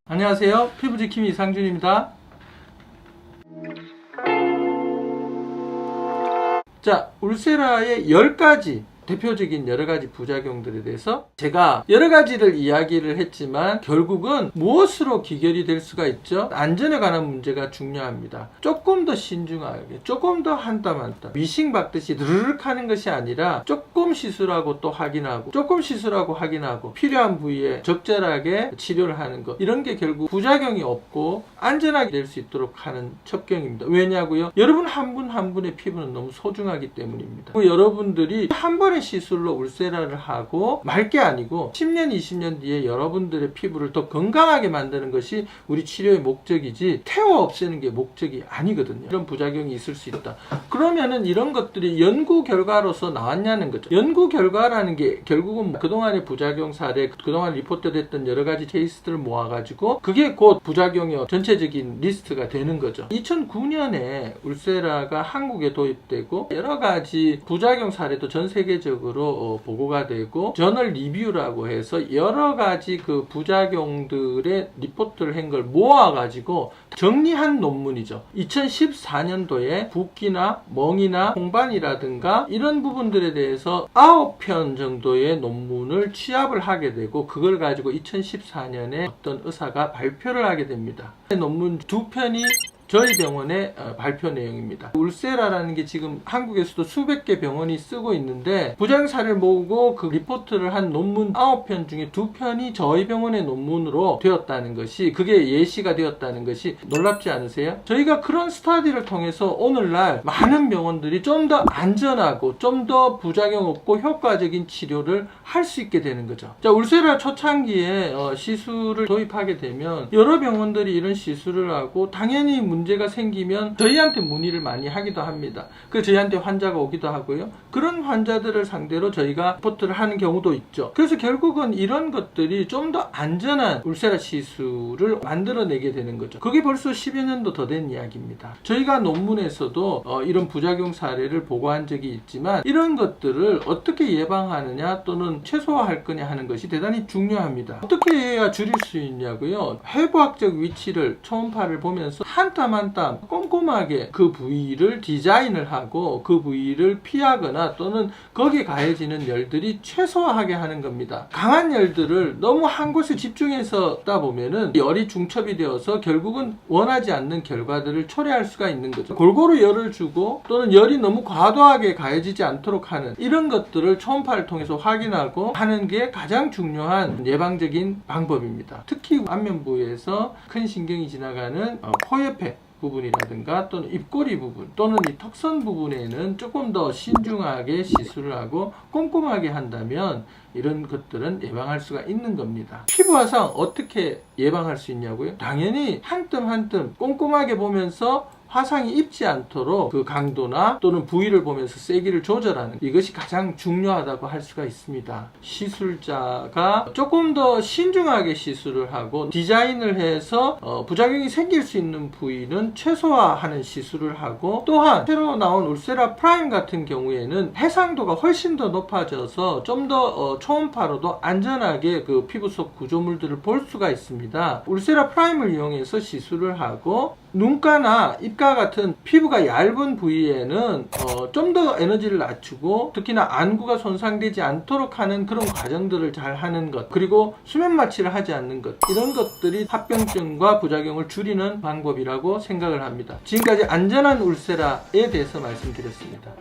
안녕하세요. 피부지킴이 이상준입니다. 자, 울세라의 10가지 대표적인 여러가지 부작용들에 대해서 제가 여러가지를 이야기를 했지만 결국은 무엇으로 기결이 될 수가 있죠? 안전에 관한 문제가 중요합니다. 조금 더 신중하게, 조금 더 한 땀 한 땀 미싱 박듯이 드르륵 하는 것이 아니라 조금 시술하고 또 확인하고, 조금 시술하고 확인하고, 필요한 부위에 적절하게 치료를 하는 것, 이런 게 결국 부작용이 없고 안전하게 될 수 있도록 하는 첩경입니다. 왜냐고요? 여러분 한 분 한 분의 피부는 너무 소중하기 때문입니다. 여러분들이 한 번의 시술로 울세라를 하고 말 게 아니고 10년 20년 뒤에 여러분들의 피부를 더 건강하게 만드는 것이 우리 치료의 목적이지 태워 없애는 게 목적이 아니거든요. 이런 부작용이 있을 수 있다. 그러면은 이런 것들이 연구 결과로서 나왔냐는 거죠. 연구 결과라는 게 결국은 그동안의 부작용 사례, 그동안 리포트됐던 여러 가지 케이스들을 모아가지고 그게 곧 부작용의 전체적인 리스트가 되는 거죠. 2009년에 울세라가 한국에 도입되고 여러 가지 부작용 사례도 전 세계적으로 보고가 되고 저널 리뷰라고 해서 여러 가지 그 부작용들의 리포트를 한 걸 모아가지고 정리한 논문이죠. 2014년도에 붓기나 멍이나 홍반이라든가 이런 부분들에 대해서 9편 정도의 논문을 취합을 하게 되고 그걸 가지고 2014년에 어떤 의사가 발표를 하게 됩니다. 논문 2편이 저희 병원의 발표 내용입니다. 울세라라는 게 지금 한국에서도 수백 개 병원이 쓰고 있는데 부작용 사례를 모으고 그 리포트를 한 논문 9편 중에 2편이 저희 병원의 논문으로 되었다는 것이, 그게 예시가 되었다는 것이 놀랍지 않으세요? 저희가 그런 스터디를 통해서 오늘날 많은 병원들이 좀 더 안전하고 좀 더 부작용 없고 효과적인 치료를 할 수 있게 되는 거죠. 자, 울세라 초창기에 시술을 도입하게 되면 여러 병원들이 이런 시술을 하고 당연히 문제가 생기면 저희한테 문의를 많이 하기도 합니다. 그 저희한테 환자가 오기도 하고요. 그런 환자들을 상대로 저희가 리포트를 하는 경우도 있죠. 그래서 결국은 이런 것들이 좀 더 안전한 울세라 시술을 만들어내게 되는 거죠. 그게 벌써 10여 년도 더 된 이야기입니다. 저희가 논문에서도 이런 부작용 사례를 보고한 적이 있지만 이런 것들을 어떻게 예방하느냐 또는 최소화할 거냐 하는 것이 대단히 중요합니다. 어떻게 해야 줄일 수 있냐고요? 해부학적 위치를 초음파를 보면서 한 땀 한 땀 꼼꼼하게 그 부위를 디자인을 하고 그 부위를 피하거나 또는 거기에 가해지는 열들이 최소화하게 하는 겁니다. 강한 열들을 너무 한 곳에 집중해서 따 보면은 열이 중첩이 되어서 결국은 원하지 않는 결과들을 초래할 수가 있는 거죠. 골고루 열을 주고 또는 열이 너무 과도하게 가해지지 않도록 하는 이런 것들을 초음파를 통해서 확인하고 하는 게 가장 중요한 예방적인 방법입니다. 특히 안면부에서 큰 신경이 지나가는 코 옆에 부분이라든가 또는 입꼬리 부분 또는 이 턱선 부분에는 조금 더 신중하게 시술을 하고 꼼꼼하게 한다면 이런 것들은 예방할 수가 있는 겁니다. 피부 화상 어떻게 예방할 수 있냐고요? 당연히 한 뜸 한 뜸 꼼꼼하게 보면서 화상이 입지 않도록 그 강도나 또는 부위를 보면서 세기를 조절하는 이것이 가장 중요하다고 할 수가 있습니다. 시술자가 조금 더 신중하게 시술을 하고 디자인을 해서 부작용이 생길 수 있는 부위는 최소화하는 시술을 하고, 또한 새로 나온 울세라 프라임 같은 경우에는 해상도가 훨씬 더 높아져서 좀 더 초음파로도 안전하게 그 피부 속 구조물들을 볼 수가 있습니다. 울세라 프라임을 이용해서 시술을 하고 눈가나 입가 같은 피부가 얇은 부위에는 좀 더 에너지를 낮추고 특히나 안구가 손상되지 않도록 하는 그런 과정들을 잘 하는 것, 그리고 수면 마취를 하지 않는 것, 이런 것들이 합병증과 부작용을 줄이는 방법이라고 생각을 합니다. 지금까지 안전한 울세라에 대해서 말씀드렸습니다.